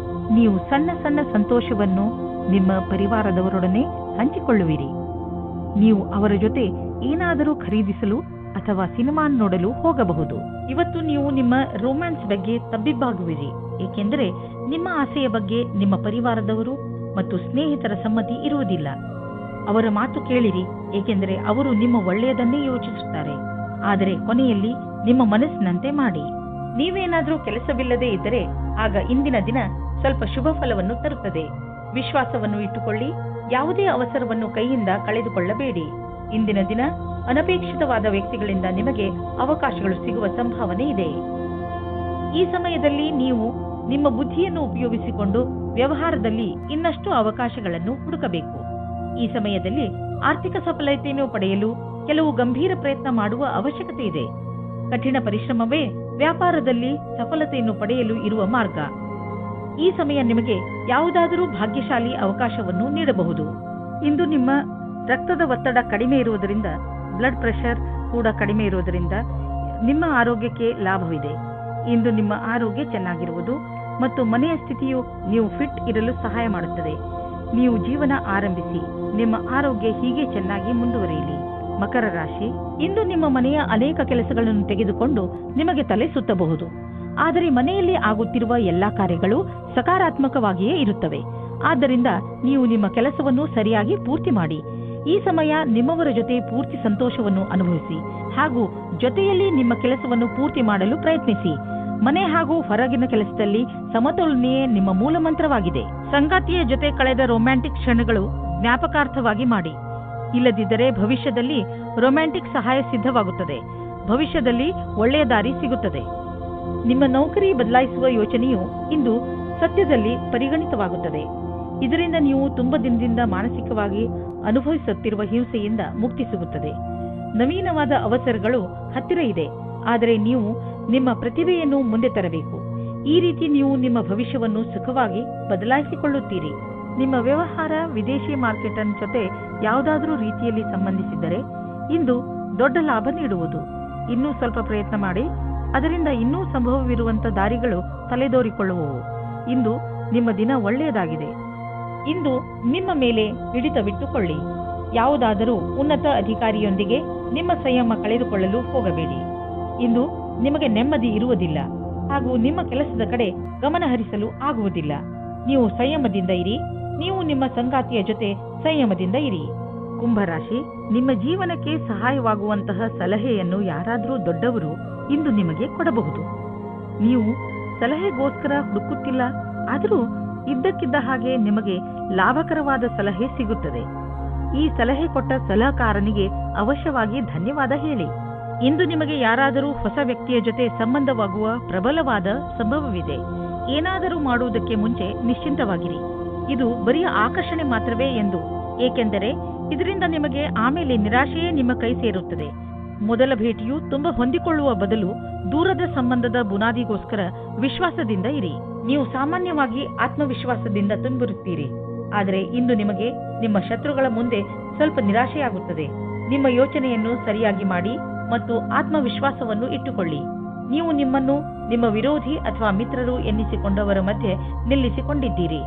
ನೀವು ಸಣ್ಣ ಸಣ್ಣ ಸಂತೋಷವನ್ನು ನಿಮ್ಮ ಪರಿವಾರದವರೊಡನೆ ಹಂಚಿಕೊಳ್ಳುವಿರಿ. ನೀವು ಅವರ ಜೊತೆ ಏನಾದರೂ ಖರೀದಿಸಲು ಅಥವಾ ಸಿನಿಮಾ ನೋಡಲು ಹೋಗಬಹುದು. ಇವತ್ತು ನೀವು ನಿಮ್ಮ ರೊಮ್ಯಾನ್ಸ್ ಬಗ್ಗೆ ತಬ್ಬಿಬ್ಬಾಗುವಿರಿ. ಏಕೆಂದರೆ ನಿಮ್ಮ ಆಸೆಯ ಬಗ್ಗೆ ನಿಮ್ಮ ಪರಿವಾರದವರು ಮತ್ತು ಸ್ನೇಹಿತರ ಸಮ್ಮತಿ ಇರುವುದಿಲ್ಲ. ಅವರ ಮಾತು ಕೇಳಿರಿ, ಏಕೆಂದರೆ ಅವರು ನಿಮ್ಮ ಒಳ್ಳೆಯದನ್ನೇ ಯೋಚಿಸುತ್ತಾರೆ. ಆದರೆ ಕೊನೆಯಲ್ಲಿ ನಿಮ್ಮ ಮನಸ್ಸಿನಂತೆ ಮಾಡಿ. ನೀವೇನಾದರೂ ಕೆಲಸವಿಲ್ಲದೆ ಇದ್ದರೆ ಆಗ ಇಂದಿನ ದಿನ ಸ್ವಲ್ಪ ಶುಭ ಫಲವನ್ನು ತರುತ್ತದೆ. ವಿಶ್ವಾಸವನ್ನು ಇಟ್ಟುಕೊಳ್ಳಿ. ಯಾವುದೇ ಅವಸರವನ್ನು ಕೈಯಿಂದ ಕಳೆದುಕೊಳ್ಳಬೇಡಿ. ಇಂದಿನ ದಿನ ಅನಪೇಕ್ಷಿತವಾದ ವ್ಯಕ್ತಿಗಳಿಂದ ನಿಮಗೆ ಅವಕಾಶಗಳು ಸಿಗುವ ಸಂಭಾವನೆ ಇದೆ. ಈ ಸಮಯದಲ್ಲಿ ನೀವು ನಿಮ್ಮ ಬುದ್ಧಿಯನ್ನು ಉಪಯೋಗಿಸಿಕೊಂಡು ವ್ಯವಹಾರದಲ್ಲಿ ಇನ್ನಷ್ಟು ಅವಕಾಶಗಳನ್ನು ಹುಡುಕಬೇಕು. ಈ ಸಮಯದಲ್ಲಿ ಆರ್ಥಿಕ ಸಫಲತೆಯನ್ನು ಪಡೆಯಲು ಕೆಲವು ಗಂಭೀರ ಪ್ರಯತ್ನ ಮಾಡುವ ಅವಶ್ಯಕತೆ ಇದೆ. ಕಠಿಣ ಪರಿಶ್ರಮವೇ ವ್ಯಾಪಾರದಲ್ಲಿ ಸಫಲತೆಯನ್ನು ಪಡೆಯಲು ಇರುವ ಮಾರ್ಗ. ಈ ಸಮಯ ನಿಮಗೆ ಯಾವುದಾದರೂ ಭಾಗ್ಯಶಾಲಿ ಅವಕಾಶವನ್ನು ನೀಡಬಹುದು. ಇಂದು ನಿಮ್ಮ ರಕ್ತದ ಒತ್ತಡ ಕಡಿಮೆ ಇರುವುದರಿಂದ, ಬ್ಲಡ್ ಪ್ರೆಷರ್ ಕೂಡ ಕಡಿಮೆ ಇರುವುದರಿಂದ ನಿಮ್ಮ ಆರೋಗ್ಯಕ್ಕೆ ಲಾಭವಿದೆ. ಇಂದು ನಿಮ್ಮ ಆರೋಗ್ಯ ಚೆನ್ನಾಗಿರುವುದು ಮತ್ತು ಮನೆಯ ಸ್ಥಿತಿಯು ನೀವು ಫಿಟ್ ಇರಲು ಸಹಾಯ ಮಾಡುತ್ತದೆ. ನೀವು ಜೀವನ ಆರಂಭಿಸಿ. ನಿಮ್ಮ ಆರೋಗ್ಯ ಹೀಗೆ ಚೆನ್ನಾಗಿ ಮುಂದುವರಿಯಲಿ. ಮಕರ ರಾಶಿ, ಇಂದು ನಿಮ್ಮ ಮನೆಯ ಅನೇಕ ಕೆಲಸಗಳನ್ನು ತೆಗೆದುಕೊಂಡು ನಿಮಗೆ ತಲೆ ಸುತ್ತಬಹುದು. ಆದರೆ ಮನೆಯಲ್ಲಿ ಆಗುತ್ತಿರುವ ಎಲ್ಲಾ ಕಾರ್ಯಗಳು ಸಕಾರಾತ್ಮಕವಾಗಿಯೇ ಇರುತ್ತವೆ. ಆದ್ದರಿಂದ ನೀವು ನಿಮ್ಮ ಕೆಲಸವನ್ನು ಸರಿಯಾಗಿ ಪೂರ್ತಿ ಮಾಡಿ. ಈ ಸಮಯ ನಿಮ್ಮವರ ಜೊತೆ ಪೂರ್ತಿ ಸಂತೋಷವನ್ನು ಅನುಭವಿಸಿ ಹಾಗೂ ಜೊತೆಯಲ್ಲಿ ನಿಮ್ಮ ಕೆಲಸವನ್ನು ಪೂರ್ತಿ ಮಾಡಲು ಪ್ರಯತ್ನಿಸಿ. ಮನೆ ಹಾಗೂ ಹೊರಗಿನ ಕೆಲಸದಲ್ಲಿ ಸಮತೋಲನೆಯೇ ನಿಮ್ಮ ಮೂಲ ಮಂತ್ರವಾಗಿದೆ. ಸಂಗಾತಿಯ ಜೊತೆ ಕಳೆದ ರೊಮ್ಯಾಂಟಿಕ್ ಕ್ಷಣಗಳು ಜ್ಞಾಪಕಾರ್ಥವಾಗಿ ಮಾಡಿ. ಇಲ್ಲದಿದ್ದರೆ ಭವಿಷ್ಯದಲ್ಲಿ ರೊಮ್ಯಾಂಟಿಕ್ ಸಹಾಯ ಸಿದ್ಧವಾಗುತ್ತದೆ. ಭವಿಷ್ಯದಲ್ಲಿ ಒಳ್ಳೆಯ ದಾರಿ ಸಿಗುತ್ತದೆ. ನಿಮ್ಮ ನೌಕರಿ ಬದಲಾಯಿಸುವ ಯೋಚನೆಯು ಇಂದು ಸತ್ಯದಲ್ಲಿ ಪರಿಗಣಿತವಾಗುತ್ತದೆ. ಇದರಿಂದ ನೀವು ತುಂಬ ದಿನದಿಂದ ಮಾನಸಿಕವಾಗಿ ಅನುಭವಿಸುತ್ತಿರುವ ಹಿಂಸೆಯಿಂದ ಮುಕ್ತಿ ಸಿಗುತ್ತದೆ. ನವೀನವಾದ ಅವಸರಗಳು ಹತ್ತಿರ ಇದೆ, ಆದರೆ ನೀವು ನಿಮ್ಮ ಪ್ರತಿಭೆಯನ್ನು ಮುಂದೆ ತರಬೇಕು. ಈ ರೀತಿ ನೀವು ನಿಮ್ಮ ಭವಿಷ್ಯವನ್ನು ಸುಖವಾಗಿ ಬದಲಾಯಿಸಿಕೊಳ್ಳುತ್ತೀರಿ. ನಿಮ್ಮ ವ್ಯವಹಾರ ವಿದೇಶಿ ಮಾರ್ಕೆಟ್ ಜೊತೆ ಯಾವುದಾದರೂ ರೀತಿಯಲ್ಲಿ ಸಂಬಂಧಿಸಿದ್ದರೆ ಇಂದು ದೊಡ್ಡ ಲಾಭ ನೀಡುವುದು. ಇನ್ನೂ ಸ್ವಲ್ಪ ಪ್ರಯತ್ನ ಮಾಡಿ, ಅದರಿಂದ ಇನ್ನೂ ಸಂಭವವಿರುವಂಥ ದಾರಿಗಳು ತಲೆದೋರಿಕೊಳ್ಳುವವು. ಇಂದು ನಿಮ್ಮ ದಿನ ಒಳ್ಳೆಯದಾಗಿದೆ. ಇಂದು ನಿಮ್ಮ ಮೇಲೆ ಹಿಡಿತವಿಟ್ಟುಕೊಳ್ಳಿ. ಯಾವುದಾದರೂ ಉನ್ನತ ಅಧಿಕಾರಿಯೊಂದಿಗೆ ನಿಮ್ಮ ಸಂಯಮ ಕಳೆದುಕೊಳ್ಳಲು ಹೋಗಬೇಡಿ. ಇಂದು ನಿಮಗೆ ನೆಮ್ಮದಿ ಇರುವುದಿಲ್ಲ ಹಾಗೂ ನಿಮ್ಮ ಕೆಲಸದ ಕಡೆ ಗಮನ ಹರಿಸಲು ಆಗುವುದಿಲ್ಲ. ನೀವು ಸಂಯಮದಿಂದ ಇರಿ. ನೀವು ನಿಮ್ಮ ಸಂಗಾತಿಯ ಜೊತೆ ಸಂಯಮದಿಂದ ಇರಿ. ಕುಂಭರಾಶಿ, ನಿಮ್ಮ ಜೀವನಕ್ಕೆ ಸಹಾಯವಾಗುವಂತಹ ಸಲಹೆಯನ್ನು ಯಾರಾದರೂ ದೊಡ್ಡವರು ಇಂದು ನಿಮಗೆ ಕೊಡಬಹುದು. ನೀವು ಸಲಹೆಗೋಸ್ಕರ ಹುಡುಕುತ್ತಿಲ್ಲ, ಆದರೂ ಇದ್ದಕ್ಕಿದ್ದ ಹಾಗೆ ನಿಮಗೆ ಲಾಭಕರವಾದ ಸಲಹೆ ಸಿಗುತ್ತದೆ. ಈ ಸಲಹೆ ಕೊಟ್ಟ ಸಲಹೆಗಾರನಿಗೆ ಅವಶ್ಯವಾಗಿ ಧನ್ಯವಾದ ಹೇಳಿ. ಇಂದು ನಿಮಗೆ ಯಾರಾದರೂ ಹೊಸ ವ್ಯಕ್ತಿಯ ಜೊತೆ ಸಂಬಂಧವಾಗುವ ಪ್ರಬಲವಾದ ಸಂಭವವಿದೆ. ಏನಾದರೂ ಮಾಡುವುದಕ್ಕೆ ಮುಂಚೆ ನಿಶ್ಚಿಂತವಾಗಿರಿ. ಇದು ಬರೀ ಆಕರ್ಷಣೆ ಮಾತ್ರವೇ ಎಂದು, ಏಕೆಂದರೆ ಇದರಿಂದ ನಿಮಗೆ ಆಮೇಲೆ ನಿರಾಶೆಯೇ ನಿಮ್ಮ ಕೈ ಸೇರುತ್ತದೆ. ಮೊದಲ ಭೇಟಿಯು ತುಂಬಾ ಹೊಂದಿಕೊಳ್ಳುವ ಬದಲು ದೂರದ ಸಂಬಂಧದ ಬುನಾದಿಗೋಸ್ಕರ ವಿಶ್ವಾಸದಿಂದ ಇರಿ. ನೀವು ಸಾಮಾನ್ಯವಾಗಿ ಆತ್ಮವಿಶ್ವಾಸದಿಂದ ತುಂಬಿರುತ್ತೀರಿ, ಆದರೆ ಇಂದು ನಿಮಗೆ ನಿಮ್ಮ ಶತ್ರುಗಳ ಮುಂದೆ ಸ್ವಲ್ಪ ನಿರಾಶೆಯಾಗುತ್ತದೆ. ನಿಮ್ಮ ಯೋಚನೆಯನ್ನು ಸರಿಯಾಗಿ ಮಾಡಿ ಮತ್ತು ಆತ್ಮವಿಶ್ವಾಸವನ್ನು ಇಟ್ಟುಕೊಳ್ಳಿ. ನೀವು ನಿಮ್ಮನ್ನು ನಿಮ್ಮ ವಿರೋಧಿ ಅಥವಾ ಮಿತ್ರರು ಎನ್ನಿಸಿಕೊಂಡವರ ಮಧ್ಯೆ ನಿಲ್ಲಿಸಿಕೊಂಡಿದ್ದೀರಿ.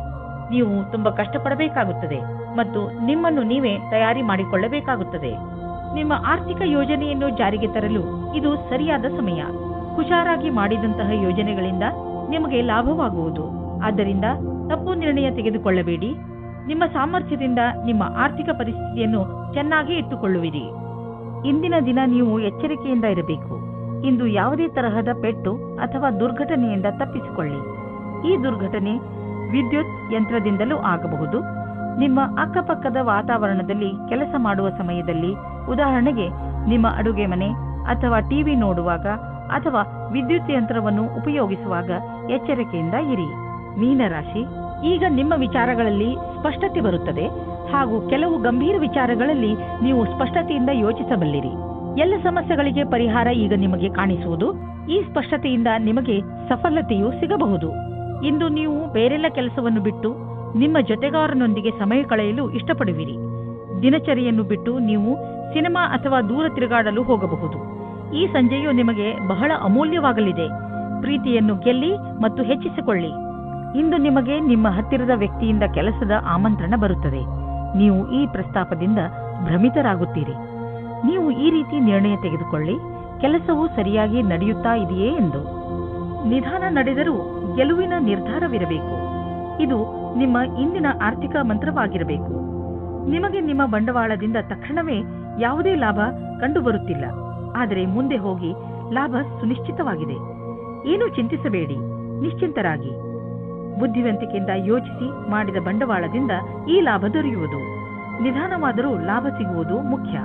ನೀವು ತುಂಬಾ ಕಷ್ಟಪಡಬೇಕಾಗುತ್ತದೆ ಮತ್ತು ನಿಮ್ಮನ್ನು ನೀವೇ ತಯಾರಿ ಮಾಡಿಕೊಳ್ಳಬೇಕಾಗುತ್ತದೆ. ನಿಮ್ಮ ಆರ್ಥಿಕ ಯೋಜನೆಯನ್ನು ಜಾರಿಗೆ ತರಲು ಇದು ಸರಿಯಾದ ಸಮಯ. ಹುಷಾರಾಗಿ ಮಾಡಿದಂತಹ ಯೋಜನೆಗಳಿಂದ ನಿಮಗೆ ಲಾಭವಾಗುವುದು. ಆದ್ದರಿಂದ ತಪ್ಪು ನಿರ್ಣಯ ತೆಗೆದುಕೊಳ್ಳಬೇಡಿ. ನಿಮ್ಮ ಸಾಮರ್ಥ್ಯದಿಂದ ನಿಮ್ಮ ಆರ್ಥಿಕ ಪರಿಸ್ಥಿತಿಯನ್ನು ಚೆನ್ನಾಗಿ ಇಟ್ಟುಕೊಳ್ಳುವಿರಿ. ಇಂದಿನ ದಿನ ನೀವು ಎಚ್ಚರಿಕೆಯಿಂದ ಇರಬೇಕು. ಇಂದು ಯಾವುದೇ ತರಹದ ಪೆಟ್ಟು ಅಥವಾ ದುರ್ಘಟನೆಯಿಂದ ತಪ್ಪಿಸಿಕೊಳ್ಳಿ. ಈ ದುರ್ಘಟನೆ ವಿದ್ಯುತ್ ಯಂತ್ರದಿಂದಲೂ ಆಗಬಹುದು. ನಿಮ್ಮ ಅಕ್ಕಪಕ್ಕದ ವಾತಾವರಣದಲ್ಲಿ ಕೆಲಸ ಮಾಡುವ ಸಮಯದಲ್ಲಿ, ಉದಾಹರಣೆಗೆ ನಿಮ್ಮ ಅಡುಗೆ ಮನೆ ಅಥವಾ ಟಿವಿ ನೋಡುವಾಗ ಅಥವಾ ವಿದ್ಯುತ್ ಯಂತ್ರವನ್ನು ಉಪಯೋಗಿಸುವಾಗ ಎಚ್ಚರಿಕೆಯಿಂದ ಇರಿ. ಮೀನರಾಶಿ, ಈಗ ನಿಮ್ಮ ವಿಚಾರಗಳಲ್ಲಿ ಸ್ಪಷ್ಟತೆ ಬರುತ್ತದೆ ಹಾಗೂ ಕೆಲವು ಗಂಭೀರ ವಿಚಾರಗಳಲ್ಲಿ ನೀವು ಸ್ಪಷ್ಟತೆಯಿಂದ ಯೋಚಿಸಬಲ್ಲಿರಿ. ಎಲ್ಲ ಸಮಸ್ಯೆಗಳಿಗೆ ಪರಿಹಾರ ಈಗ ನಿಮಗೆ ಕಾಣಿಸುವುದು. ಈ ಸ್ಪಷ್ಟತೆಯಿಂದ ನಿಮಗೆ ಸಫಲತೆಯೂ ಸಿಗಬಹುದು. ಇಂದು ನೀವು ಬೇರೆಲ್ಲ ಕೆಲಸವನ್ನು ಬಿಟ್ಟು ನಿಮ್ಮ ಜೊತೆಗಾರನೊಂದಿಗೆ ಸಮಯ ಕಳೆಯಲು ಇಷ್ಟಪಡುವಿರಿ. ದಿನಚರಿಯನ್ನು ಬಿಟ್ಟು ನೀವು ಸಿನಿಮಾ ಅಥವಾ ದೂರ ತಿರುಗಾಡಲು ಹೋಗಬಹುದು. ಈ ಸಂಜೆಯು ನಿಮಗೆ ಬಹಳ ಅಮೂಲ್ಯವಾಗಲಿದೆ. ಪ್ರೀತಿಯನ್ನು ಗೆಲ್ಲಿ ಮತ್ತು ಹೆಚ್ಚಿಸಿಕೊಳ್ಳಿ. ಇಂದು ನಿಮಗೆ ನಿಮ್ಮ ಹತ್ತಿರದ ವ್ಯಕ್ತಿಯಿಂದ ಕೆಲಸದ ಆಮಂತ್ರಣ ಬರುತ್ತದೆ. ನೀವು ಈ ಪ್ರಸ್ತಾಪದಿಂದ ಭ್ರಮಿತರಾಗುತ್ತೀರಿ. ನೀವು ಈ ರೀತಿ ನಿರ್ಣಯ ತೆಗೆದುಕೊಳ್ಳಿ, ಕೆಲಸವು ಸರಿಯಾಗಿ ನಡೆಯುತ್ತಾ ಇದೆಯೇ ಎಂದು. ನಿಧಾನ ನಡೆದರೂ ಗೆಲುವಿನ ನಿರ್ಧಾರವಿರಬೇಕು. ಇದು ನಿಮ್ಮ ಇಂದಿನ ಆರ್ಥಿಕ ಮಂತ್ರವಾಗಿರಬೇಕು. ನಿಮಗೆ ನಿಮ್ಮ ಬಂಡವಾಳದಿಂದ ತಕ್ಷಣವೇ ಯಾವುದೇ ಲಾಭ ಕಂಡುಬರುತ್ತಿಲ್ಲ, ಆದರೆ ಮುಂದೆ ಹೋಗಿ ಲಾಭ ಸುನಿಶ್ಚಿತವಾಗಿದೆ. ಏನೂ ಚಿಂತಿಸಬೇಡಿ, ನಿಶ್ಚಿಂತರಾಗಿ. ಬುದ್ಧಿವಂತಿಕೆಯಿಂದ ಯೋಚಿಸಿ ಮಾಡಿದ ಬಂಡವಾಳದಿಂದ ಈ ಲಾಭ ದೊರೆಯುವುದು. ನಿಧಾನವಾದರೂ ಲಾಭ ಸಿಗುವುದು ಮುಖ್ಯ.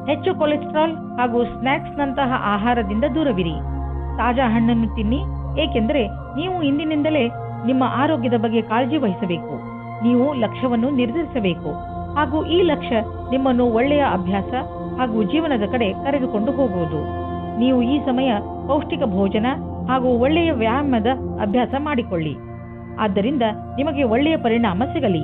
ಹೆಚ್ಚು ಕೊಲೆಸ್ಟ್ರಾಲ್ ಹಾಗೂ ಸ್ನ್ಯಾಕ್ಸ್ನಂತಹ ಆಹಾರದಿಂದ ದೂರವಿರಿ. ತಾಜಾ ಹಣ್ಣನ್ನು ತಿನ್ನಿ, ಏಕೆಂದರೆ ನೀವು ಇಂದಿನಿಂದಲೇ ನಿಮ್ಮ ಆರೋಗ್ಯದ ಬಗ್ಗೆ ಕಾಳಜಿ ವಹಿಸಬೇಕು. ನೀವು ಲಕ್ಷ್ಯವನ್ನು ನಿರ್ಧರಿಸಬೇಕು ಹಾಗೂ ಈ ಲಕ್ಷ್ಯ ನಿಮ್ಮನ್ನು ಒಳ್ಳೆಯ ಅಭ್ಯಾಸ ಹಾಗೂ ಜೀವನದ ಕಡೆ ಕರೆದುಕೊಂಡು ಹೋಗುವುದು. ನೀವು ಈ ಸಮಯ ಪೌಷ್ಟಿಕ ಭೋಜನ ಹಾಗೂ ಒಳ್ಳೆಯ ವ್ಯಾಯಾಮದ ಅಭ್ಯಾಸ ಮಾಡಿಕೊಳ್ಳಿ. ಆದ್ದರಿಂದ ನಿಮಗೆ ಒಳ್ಳೆಯ ಪರಿಣಾಮ ಸಿಗಲಿ.